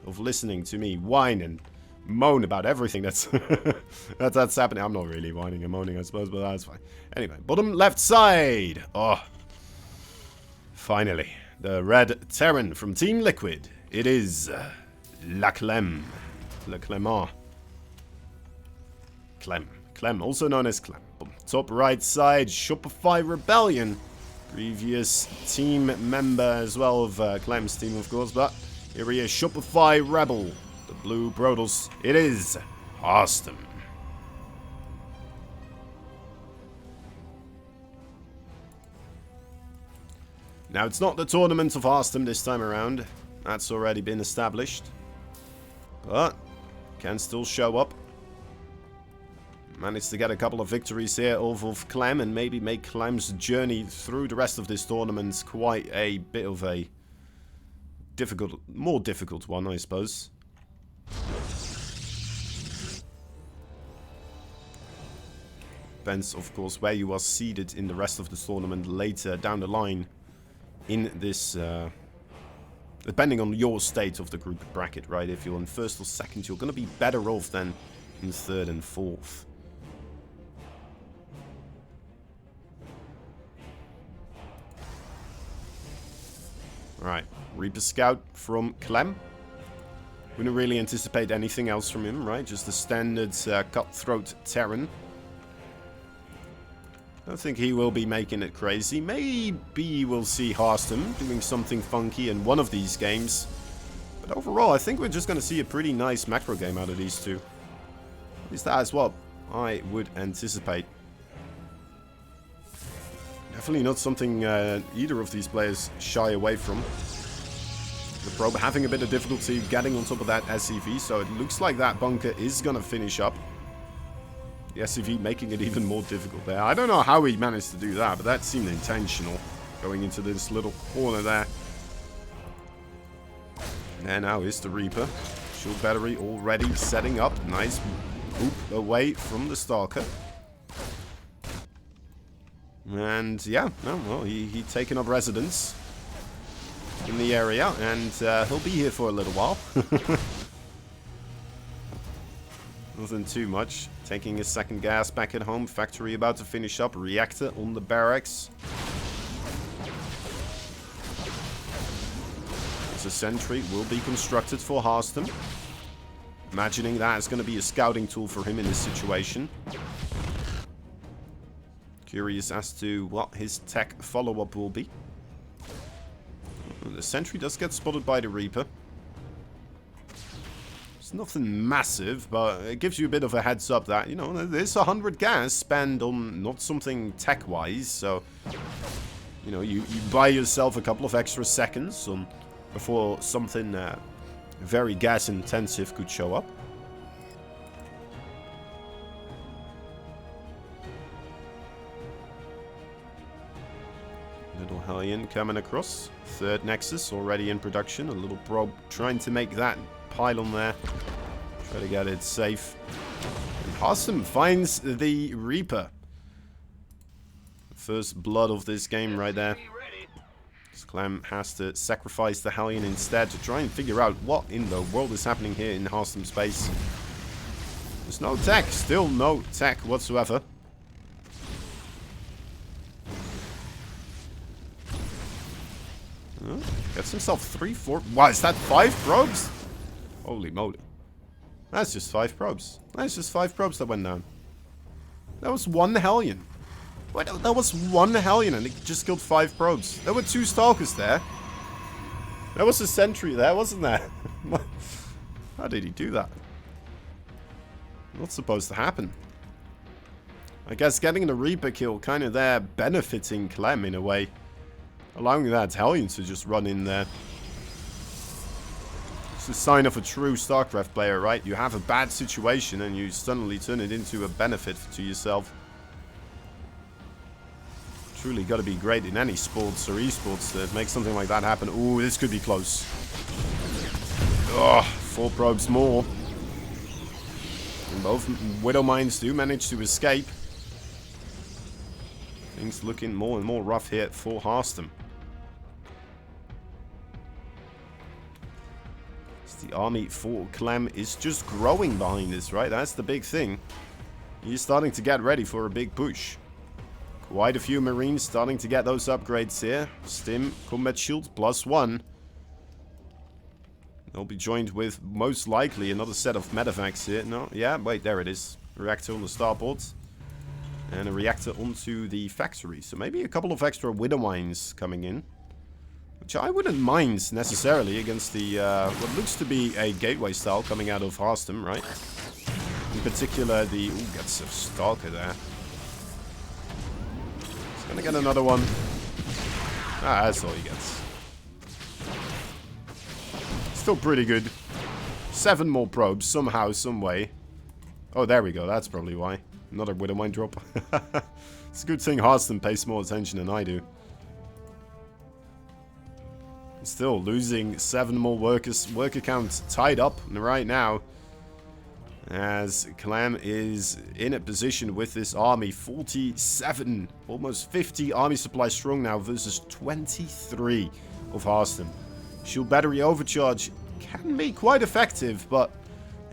of listening to me whine and moan about everything that's that's happening. I'm not really whining and moaning, I suppose, but that's fine. Anyway, bottom left side. Oh, finally, the red Terran from Team Liquid. It is Clem. Clem, also known as Clem. Top right side, Shopify Rebellion. Previous team member as well of Clem's team, of course, but here he is, Shopify Rebel. The blue Brodels. It is Harstem. Now, it's not the tournament of Harstem this time around. That's already been established. But can still show up. Managed to get a couple of victories here off of Clem and maybe make Clem's journey through the rest of this tournament quite a bit of a more difficult one, I suppose. Depends, of course, where you are seeded in the rest of the tournament later down the line in this, depending on your state of the group bracket, right? If you're in first or second, you're going to be better off than in third and fourth. Alright, Reaper Scout from Clem. Wouldn't really anticipate anything else from him, right? Just the standard cutthroat Terran. Don't think he will be making it crazy. Maybe we'll see Harstem doing something funky in one of these games. But overall, I think we're just going to see a pretty nice macro game out of these two. At least that is what I would anticipate. Definitely not something either of these players shy away from. The probe having a bit of difficulty getting on top of that SCV, so it looks like that bunker is going to finish up. The SCV making it even more difficult there. I don't know how he managed to do that, but that seemed intentional. Going into this little corner there. And now is the Reaper. Shield battery already setting up. Nice boop away from the Stalker. And yeah, no, well, he taken up residence in the area, and he'll be here for a little while. Nothing too much. Taking his second gas back at home. Factory about to finish up. Reactor on the barracks. There's a sentry will be constructed for Harstem. Imagining that is going to be a scouting tool for him in this situation. Curious as to what his tech follow-up will be. The sentry does get spotted by the Reaper. It's nothing massive, but it gives you a bit of a heads up that, you know, there's 100 gas spent on not something tech-wise, so, you know, you buy yourself a couple of extra seconds before something very gas-intensive could show up. Little Hellion coming across. Third Nexus already in production. A little probe trying to make that pylon there. Try to get it safe. And Harstem finds the Reaper. First blood of this game right there. Clem has to sacrifice the Hellion instead to try and figure out what in the world is happening here in Harstem space. There's no tech. Still no tech whatsoever. Gets himself 3, 4... Wow, is that 5 probes? Holy moly. That's just 5 probes. That's just 5 probes that went down. That was 1 Hellion. What? That was 1 Hellion and it just killed 5 probes. There were 2 Stalkers there. There was a sentry there, wasn't there? How did he do that? Not supposed to happen. I guess getting the Reaper kill kind of there benefiting Clem in a way. Allowing that Hellion to just run in there. It's a sign of a true StarCraft player, right? You have a bad situation and you suddenly turn it into a benefit to yourself. Truly got to be great in any sports or esports to make something like that happen. Ooh, this could be close. Oh, 4 probes more. And both Widow Mines do manage to escape. Things looking more and more rough here for The army for Clem is just growing behind this, right? That's the big thing. He's starting to get ready for a big push. Quite a few Marines starting to get those upgrades here. Stim, combat shield, +1. They'll be joined with, most likely, another set of medevacs here. No, yeah, wait, there it is. Reactor on the starport. And a reactor onto the factory. So maybe a couple of extra widow mines coming in. Which I wouldn't mind necessarily against the what looks to be a gateway style coming out of Harstem, right? In particular, the... Ooh, gets a stalker there. He's gonna get another one. Ah, that's all he gets. Still pretty good. 7 more probes, somehow, some way. Oh, there we go. That's probably why. Another widow mine drop. It's a good thing Harstem pays more attention than I do. Still losing 7 more worker counts tied up right now. As Clem is in a position with this army. 47, almost 50 army supply strong now versus 23 of Harstem. Shield battery overcharge can be quite effective, but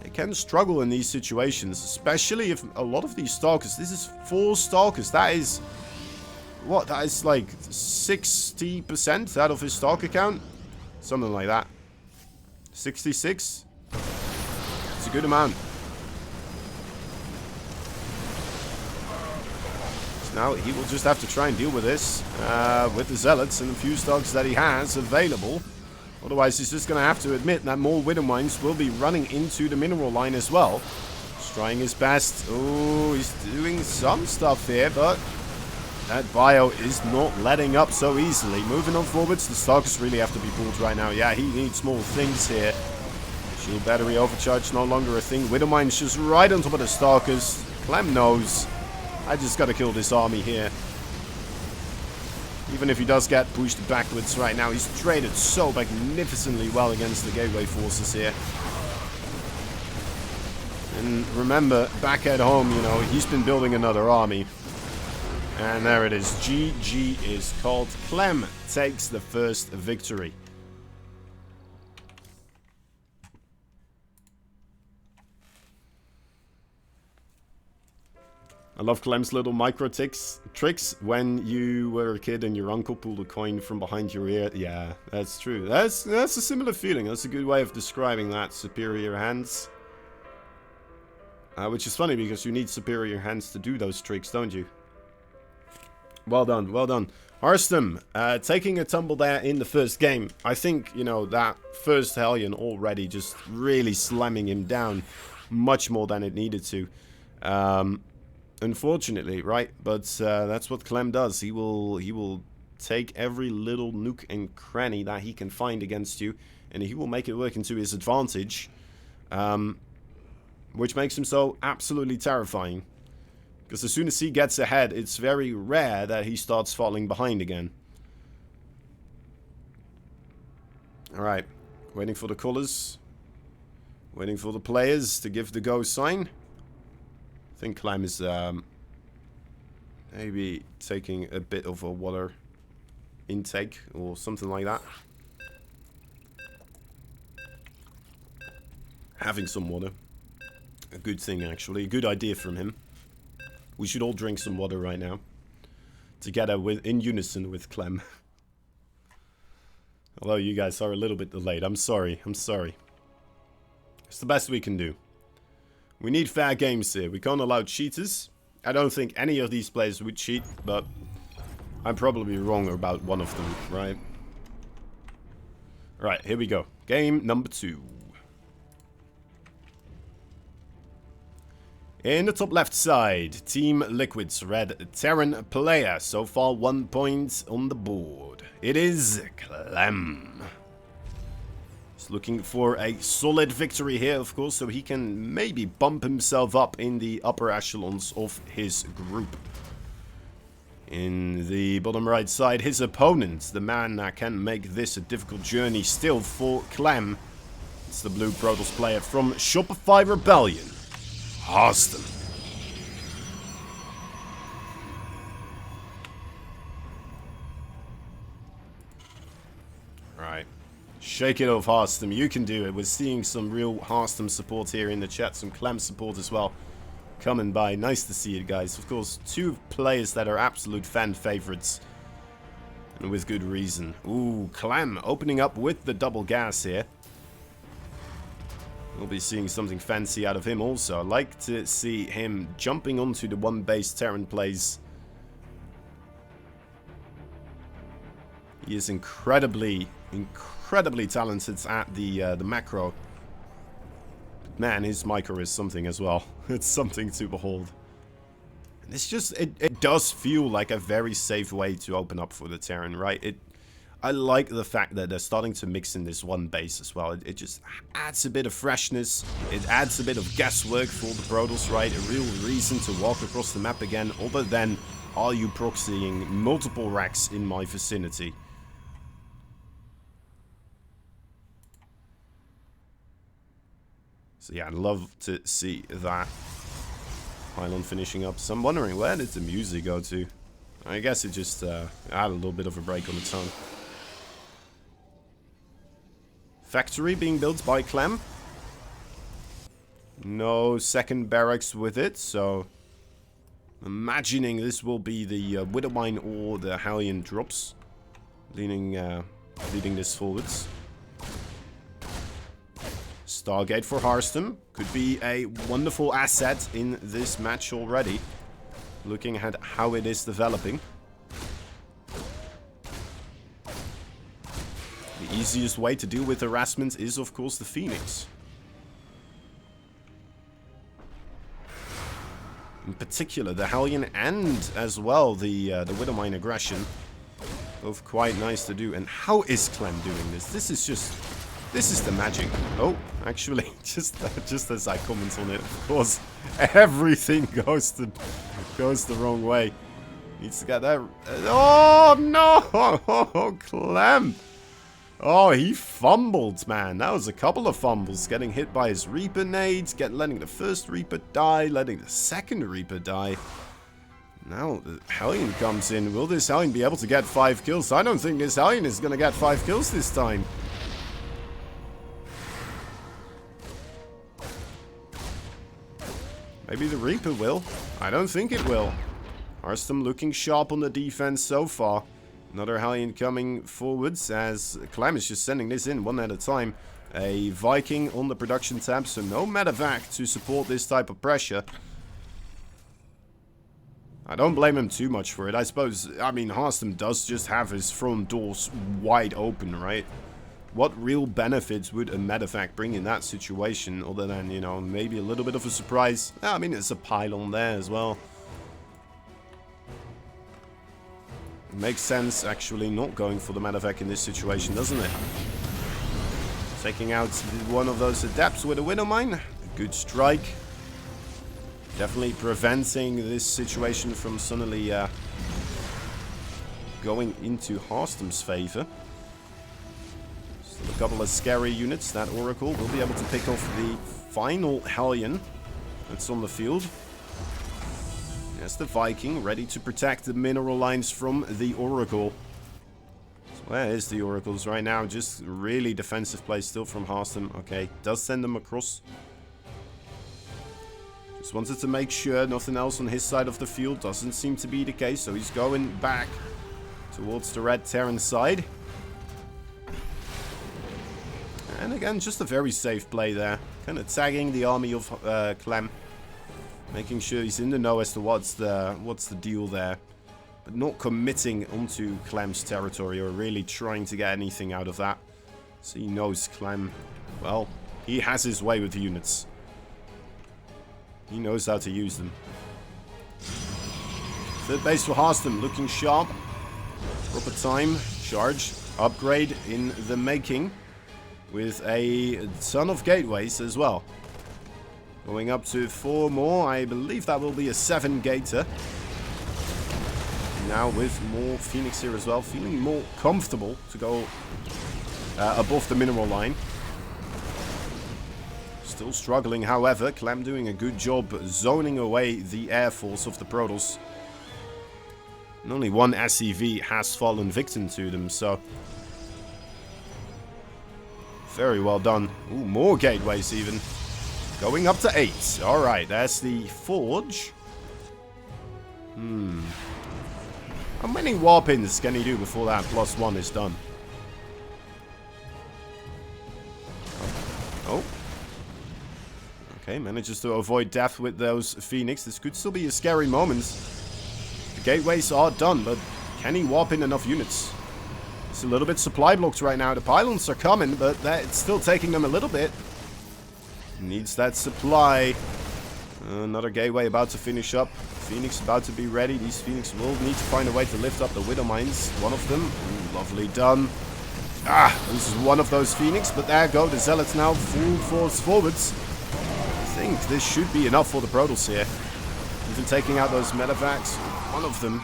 it can struggle in these situations. Especially if a lot of these stalkers, this is 4 stalkers, that is... What? That is like 60% out of his stalker count? Something like that. 66? It's a good amount. So now he will just have to try and deal with this. With the zealots and the few stalkers that he has available. Otherwise he's just going to have to admit that more widow mines will be running into the mineral line as well. He's trying his best. Oh, he's doing some stuff here, but... that bio is not letting up so easily. Moving on forwards, the stalkers really have to be pulled right now. Yeah, he needs more things here. Shield battery overcharge, no longer a thing. Widow mine's just right on top of the stalkers. Clem knows. I just gotta kill this army here. Even if he does get pushed backwards right now, he's traded so magnificently well against the gateway forces here. And remember, back at home, you know, he's been building another army. And there it is. GG is called. Clem takes the first victory. I love Clem's little micro tricks when you were a kid and your uncle pulled a coin from behind your ear. Yeah, that's true. That's a similar feeling. That's a good way of describing that. Superior hands. Which is funny because you need superior hands to do those tricks, don't you? Well done, well done. Harstem, taking a tumble there in the first game. I think, you know, that first Hellion already just really slamming him down much more than it needed to. Unfortunately, right? But that's what Clem does. He will take every little nook and cranny that he can find against you, and he will make it work into his advantage. Which makes him so absolutely terrifying. Because as soon as he gets ahead, it's very rare that he starts falling behind again. Alright. Waiting for the callers. Waiting for the players to give the go sign. I think Clem is maybe taking a bit of a water intake or something like that. Having some water. A good thing, actually. A good idea from him. We should all drink some water right now. Together in unison with Clem. Although you guys are a little bit delayed. I'm sorry. I'm sorry. It's the best we can do. We need fair games here. We can't allow cheaters. I don't think any of these players would cheat, but I'm probably wrong about one of them, right? Alright, here we go. Game number 2. In the top left side, Team Liquid's red Terran player. So far 1 point on the board. It is Clem. He's looking for a solid victory here, of course, so he can maybe bump himself up in the upper echelons of his group. In the bottom right side, his opponent, the man that can make this a difficult journey still for Clem. It's the blue Protoss player from Shopify Rebellion. Harstem. Right. Shake it off, Harstem. You can do it. We're seeing some real Harstem support here in the chat. Some Clem support as well. Coming by. Nice to see it, guys. Of course, two players that are absolute fan favorites. And with good reason. Ooh, Clem opening up with the double gas here. We'll be seeing something fancy out of him also. I like to see him jumping onto the one base Terran plays. He is incredibly talented at the macro. But man, his micro is something as well. It's something to behold. And it's just, it does feel like a very safe way to open up for the Terran, right? I like the fact that they're starting to mix in this one base as well. It just adds a bit of freshness. It adds a bit of guesswork for the Protoss, right? A real reason to walk across the map again, other than, are you proxying multiple racks in my vicinity? So yeah, I'd love to see that pylon finishing up. So I'm wondering, where did the music go to? I guess it just had a little bit of a break on its own. Factory being built by Clem. No second barracks with it, so imagining this will be the Widowmine or the Hellion drops, leading this forwards. Stargate for Harstem could be a wonderful asset in this match already, looking at how it is developing. The easiest way to deal with harassment is, of course, the Phoenix. In particular, the Hellion and as well the Widowmine aggression. Both quite nice to do. And how is Clem doing this? This is the magic. Oh, actually, just as I comment on it, of course, everything goes the wrong way. Needs to get that. Oh no! Oh, Clem. Oh, he fumbled, man. That was a couple of fumbles. Getting hit by his Reaper nades, letting the first Reaper die, letting the second Reaper die. Now the Hellion comes in. Will this Hellion be able to get 5 kills? I don't think this Hellion is going to get 5 kills this time. Maybe the Reaper will. I don't think it will. Harstem looking sharp on the defense so far. Another Hellion coming forwards as Clem is just sending this in one at a time. A Viking on the production tab, so no medevac to support this type of pressure. I don't blame him too much for it. I suppose, I mean, Harstem does just have his front doors wide open, right? What real benefits would a medevac bring in that situation other than, you know, maybe a little bit of a surprise? I mean, there's a pylon there as well. It makes sense, actually, not going for the medevac in this situation, doesn't it? Taking out one of those adepts with a Widowmine. A good strike. Definitely preventing this situation from suddenly going into Harstem's favor. Still a couple of scary units. That Oracle will be able to pick off the final Hellion that's on the field. There's the Viking, ready to protect the mineral lines from the Oracle. So where is the Oracles right now? Just really defensive play still from Harstem. Okay, does send them across. Just wanted to make sure nothing else on his side of the field. Doesn't seem to be the case, so he's going back towards the red Terran side. And again, just a very safe play there. Kind of tagging the army of Clem. Making sure he's in the know as to what's the deal there. But not committing onto Clem's territory or really trying to get anything out of that. So he knows Clem, well, he has his way with the units. He knows how to use them. Third base for Harstem, looking sharp. Proper time, charge, upgrade in the making. With a ton of gateways as well. Going up to 4 more. I believe that will be a 7-gater. Now with more Phoenix here as well. Feeling more comfortable to go above the mineral line. Still struggling, however. Clem doing a good job zoning away the air force of the Protoss. And only one SCV has fallen victim to them, so... Very well done. Ooh, more gateways even. Going up to 8. Alright, there's the forge. How many warp-ins can he do before that +1 is done? Oh. Okay, manages to avoid death with those Phoenix. This could still be a scary moment. The gateways are done, but can he warp in enough units? It's a little bit supply blocked right now. The pylons are coming, but it's still taking them a little bit. Needs that supply. Another gateway about to finish up. Phoenix about to be ready. These Phoenix will need to find a way to lift up the Widow Mines. One of them. Ooh, lovely done. This is one of those Phoenix, but there go the Zealots now. Full force forwards. I think this should be enough for the Protoss here. Even taking out those medevacs. One of them.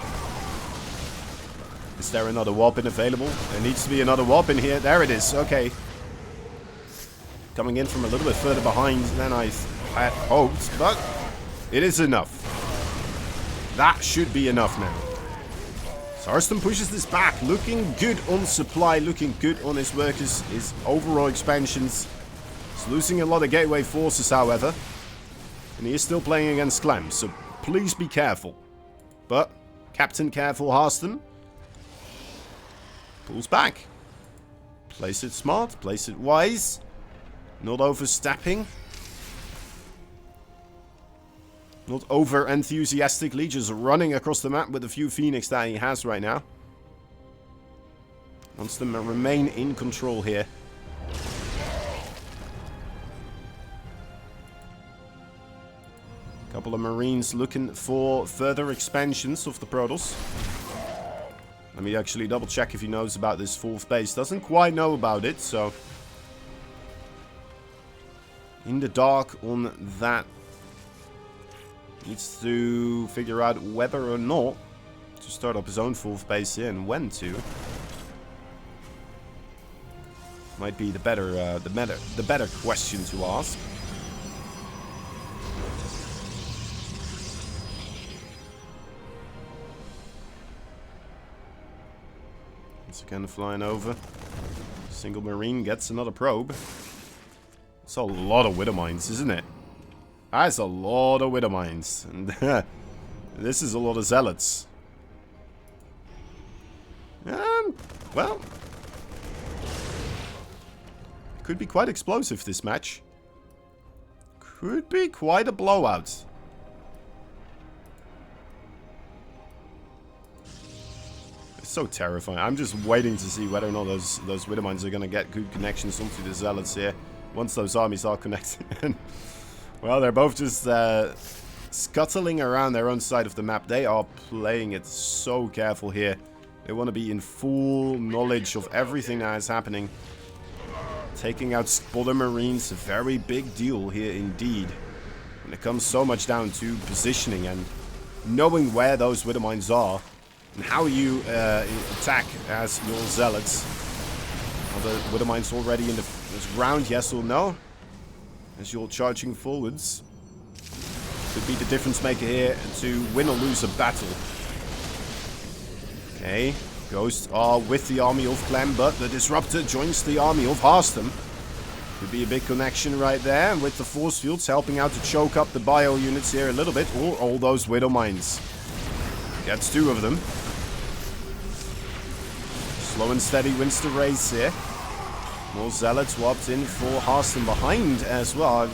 Is there another warp-in available? There needs to be another warp-in here. There it is. Okay. Coming in from a little bit further behind than I had hoped, but it is enough. That should be enough now. So Harstem pushes this back. Looking good on supply. Looking good on his workers. His overall expansions. He's losing a lot of gateway forces, however. And he is still playing against Clem, so please be careful. But, Captain Careful Harstem pulls back. Place it smart, place it wise. Not overstepping. Not over-enthusiastically, just running across the map with a few Phoenix that he has right now. Wants them to remain in control here. Couple of Marines looking for further expansions of the Protoss. Let me actually double check if he knows about this 4th base. Doesn't quite know about it, so... in the dark on that. Needs to figure out whether or not to start up his own 4th base here and when to. Might be the better question to ask. Once again flying over. Single Marine gets another probe. It's a lot of Widow Mines, isn't it? That's a lot of Widow Mines. And this is a lot of Zealots. Well. Could be quite explosive, this match. Could be quite a blowout. It's so terrifying. I'm just waiting to see whether or not those Widow Mines are going to get good connections onto the Zealots here. Once those armies are connected. Well, they're both just scuttling around their own side of the map. They are playing it so careful here. They want to be in full knowledge of everything that is happening. Taking out spotter Marines, a very big deal here indeed. When it comes so much down to positioning and knowing where those Widow Mines are. And how you attack as your Zealots. Are the Widow Mines already in the ground, yes or no? As you're charging forwards. Could be the difference maker here to win or lose a battle. Okay. Ghosts are with the army of Clem, but the Disruptor joins the army of Harstem. Could be a big connection right there. And with the force fields helping out to choke up the bio units here a little bit. Or all those Widow Mines. Gets 2 of them. Slow and steady wins the race here. More Zealots warped in for Harstem behind as well. I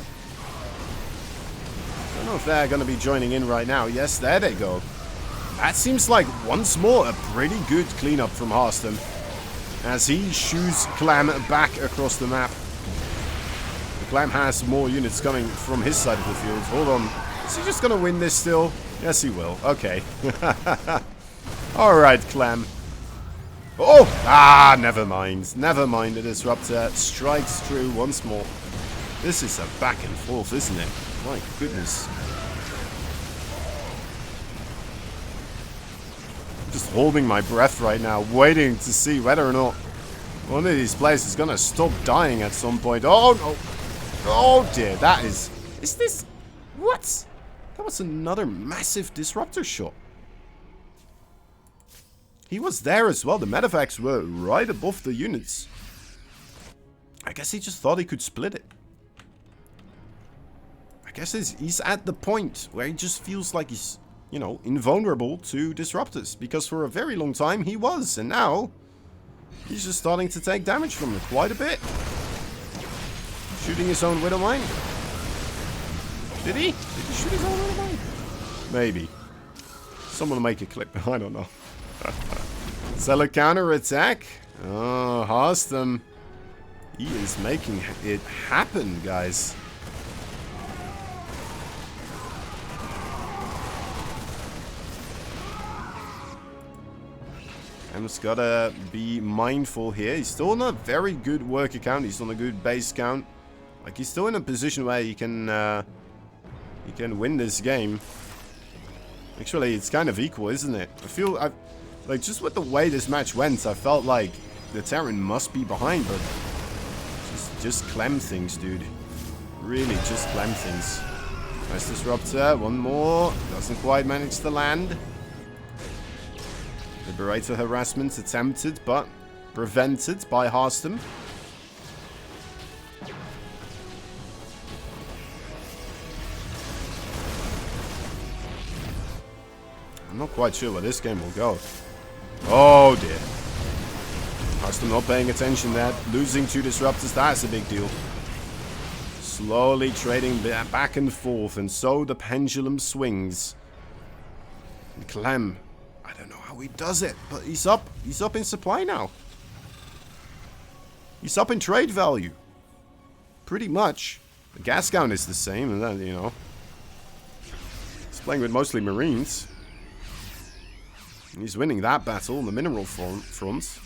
don't know if they're going to be joining in right now. Yes, there they go. That seems like, once more, a pretty good cleanup from Harstem. As he shoots Clem back across the map. The Clem has more units coming from his side of the field. Hold on. Is he just going to win this still? Yes, he will. Okay. Alright, Clem. Oh! Never mind. Never mind. The Disruptor strikes through once more. This is a back and forth, isn't it? My goodness. Just holding my breath right now, waiting to see whether or not one of these players is gonna stop dying at some point. Oh no! Oh dear, that is... Is this... What? That was another massive Disruptor shot. He was there as well. The medevacs were right above the units. I guess he just thought he could split it. I guess he's at the point where he just feels like he's, you know, invulnerable to disruptors. Because for a very long time he was. And now he's just starting to take damage from it quite a bit. Shooting his own Widowmine. Did he? Did he shoot his own Widowmine? Maybe. Someone will make a clip. I don't know. Sell a counter attack. Oh, Harstem. He is making it happen, guys. Clem's gotta be mindful here. He's still on a very good worker count. He's on a good base count. Like, he's still in a position where he can win this game. Actually, it's kind of equal, isn't it? I feel, like, just with the way this match went, I felt like the Terran must be behind, but just Clem things, dude. Really, just Clem things. Nice disruptor, one more. Doesn't quite manage to land. Liberator harassment attempted, but prevented by Harstem. I'm not quite sure where this game will go. Oh dear. Harstem not paying attention there. Losing 2 disruptors, that's a big deal. Slowly trading back and forth, and so the pendulum swings. And Clem, I don't know how he does it, but he's up. He's up in supply now. He's up in trade value. Pretty much. The gas count is the same, and then, you know, he's playing with mostly Marines. He's winning that battle on the mineral front.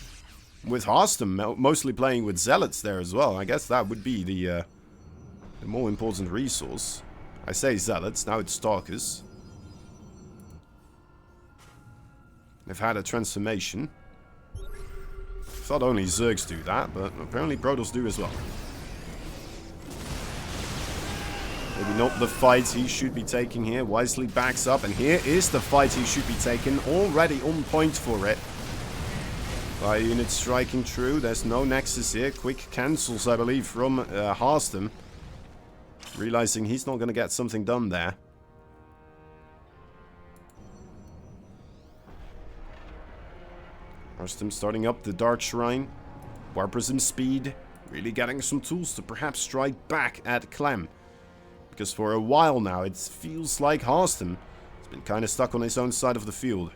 With Harstem mostly playing with Zealots there as well. I guess that would be the more important resource. I say Zealots, now it's Stalkers. They've had a transformation. Thought only Zergs do that, but apparently Protoss do as well. Maybe not the fight he should be taking here. Wisely backs up, and here is the fight he should be taking. Already on point for it. Fire unit striking true. There's no nexus here. Quick cancels, I believe, from Harstem. Realizing he's not going to get something done there. Harstem starting up the Dark Shrine. War Prism speed. Really getting some tools to perhaps strike back at Clem. Because for a while now, it feels like Harstem has been kind of stuck on his own side of the field.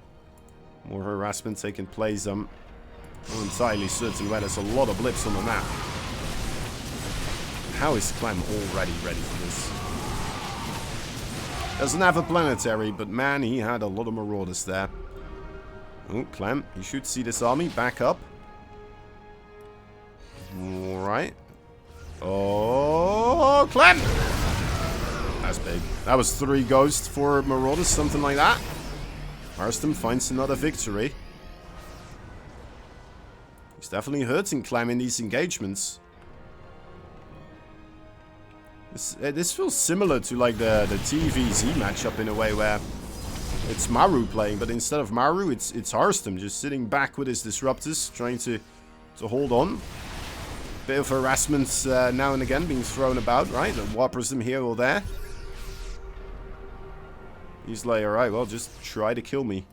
More harassment taking place. I'm not entirely certain where there's a lot of blips on the map. How is Clem already ready for this? Doesn't have a planetary, but man, he had a lot of marauders there. Oh, Clem, you should see this army back up. Alright. Oh, Clem! That's big. That was 3 ghosts, 4 marauders, something like that. Harstem finds another victory. He's definitely hurting Clem in these engagements. This feels similar to like the TVZ matchup in a way where it's Maru playing, but instead of Maru, it's Harstem just sitting back with his disruptors, trying to hold on. Bit of harassment now and again being thrown about, right? The War Prism here or there. He's like, alright, well, just try to kill me.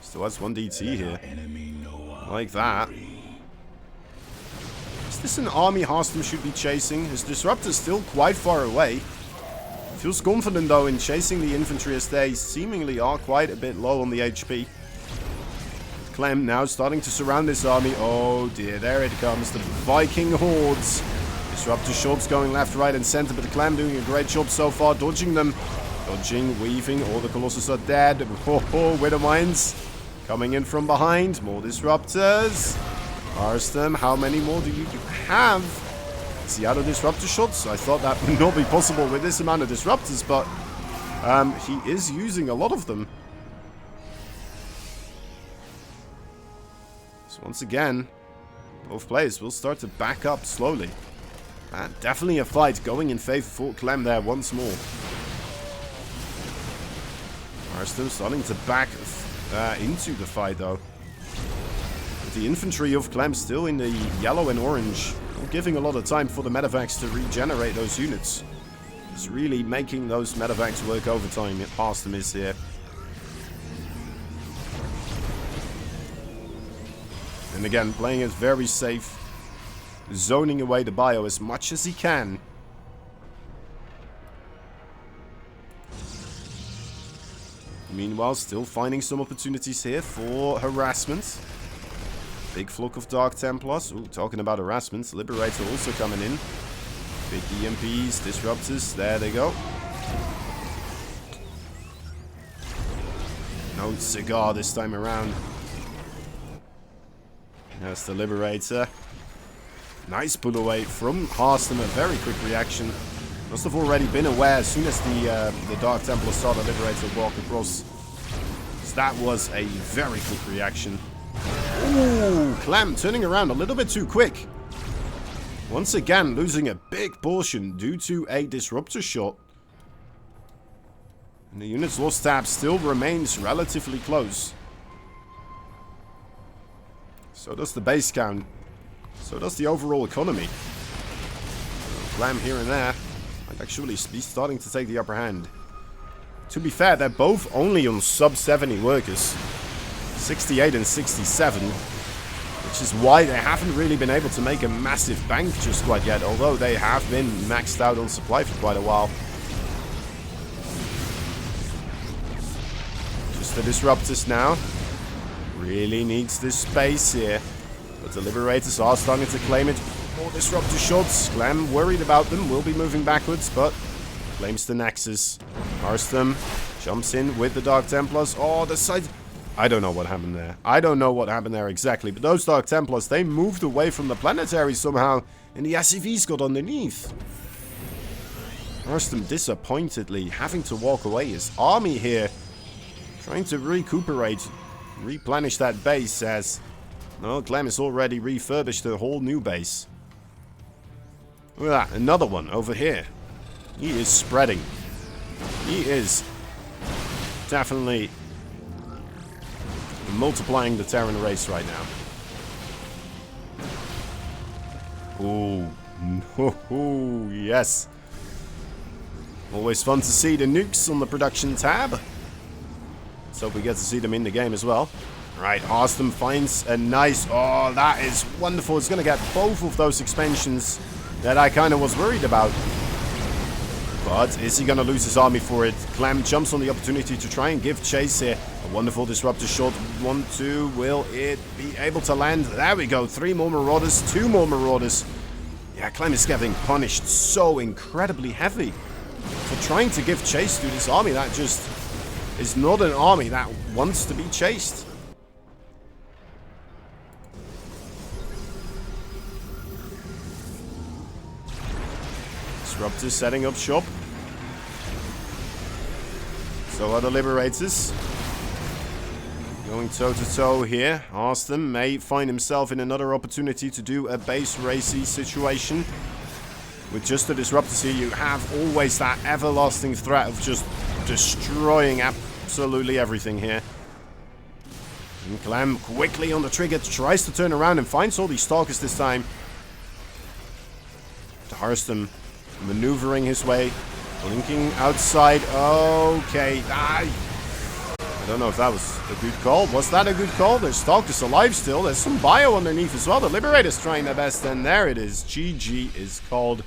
Still has 1 DT here. Like that. Is this an army Harstem should be chasing? His disruptor's still quite far away. Feels confident though in chasing the infantry as they seemingly are quite a bit low on the HP. Clem now starting to surround this army. Oh dear, there it comes. The Viking hordes. Disruptor shots going left, right and center, but Clem doing a great job so far, dodging them. Dodging, weaving, all the Colossus are dead. Oh, Widowmines coming in from behind. More disruptors. Harstem, how many more do you have? Is he out of disruptor shots? I thought that would not be possible with this amount of disruptors, but he is using a lot of them. So once again, both players will start to back up slowly. Definitely a fight going in favor for Clem there once more. Harstem starting to back into the fight, though. With the infantry of Clem still in the yellow and orange, giving a lot of time for the medevacs to regenerate those units. It's really making those medevacs work overtime. Harstem is here. And again, playing it very safe. Zoning away the bio as much as he can. Meanwhile, still finding some opportunities here for harassment. Big flock of Dark Templars. Ooh, talking about harassment. Liberator also coming in. Big EMPs, Disruptors. There they go. No cigar this time around. There's the Liberator. Nice pull away from Harstem. A very quick reaction. Must have already been aware as soon as the Dark Templar saw the Liberator walk across. So that was a very quick reaction. Ooh, Clem turning around a little bit too quick. Once again, losing a big portion due to a Disruptor shot. And the unit's lost tab still remains relatively close. So does the base count. So does the overall economy. Clem here and there might actually be starting to take the upper hand. To be fair, they're both only on sub 70 workers. 68 and 67. Which is why they haven't really been able to make a massive bank just quite yet. Although they have been maxed out on supply for quite a while. Just the Disruptors now. Really needs this space here. But the Liberators are starting to claim it. More Disruptor shots. Clem worried about them. Will be moving backwards, but claims the Nexus. Harstem jumps in with the Dark Templars. Oh, the side... I don't know what happened there. I don't know what happened there exactly. But those Dark Templars, they moved away from the planetary somehow. And the SCVs got underneath. Harstem disappointedly having to walk away. His army here trying to recuperate, replenish that base as... No, Clem has already refurbished a whole new base. Look at that, another one over here. He is spreading. He is definitely multiplying the Terran race right now. Ooh, no, yes. Always fun to see the nukes on the production tab. Let's hope we get to see them in the game as well. Right, Harstem finds a nice... Oh, that is wonderful. It's going to get both of those expansions that I kind of was worried about. But is he going to lose his army for it? Clem jumps on the opportunity to try and give chase here. A wonderful Disruptor shot. 1, 2. Will it be able to land? There we go. 3 more Marauders. 2 more Marauders. Yeah, Clem is getting punished so incredibly heavy for trying to give chase to this army that just is not an army that wants to be chased. Disruptors setting up shop. So are the Liberators. Going toe-to-toe here. Harstem may find himself in another opportunity to do a base racy situation. With just the Disruptors here, you have always that everlasting threat of just destroying absolutely everything here. And Clem quickly on the trigger, tries to turn around and finds all these Stalkers this time. Harstem maneuvering his way, blinking outside. Okay, I don't know if that was a good call. Was that a good call? There's Stalkers alive still. There's some bio underneath as well. The Liberators trying their best, and there it is. GG is called.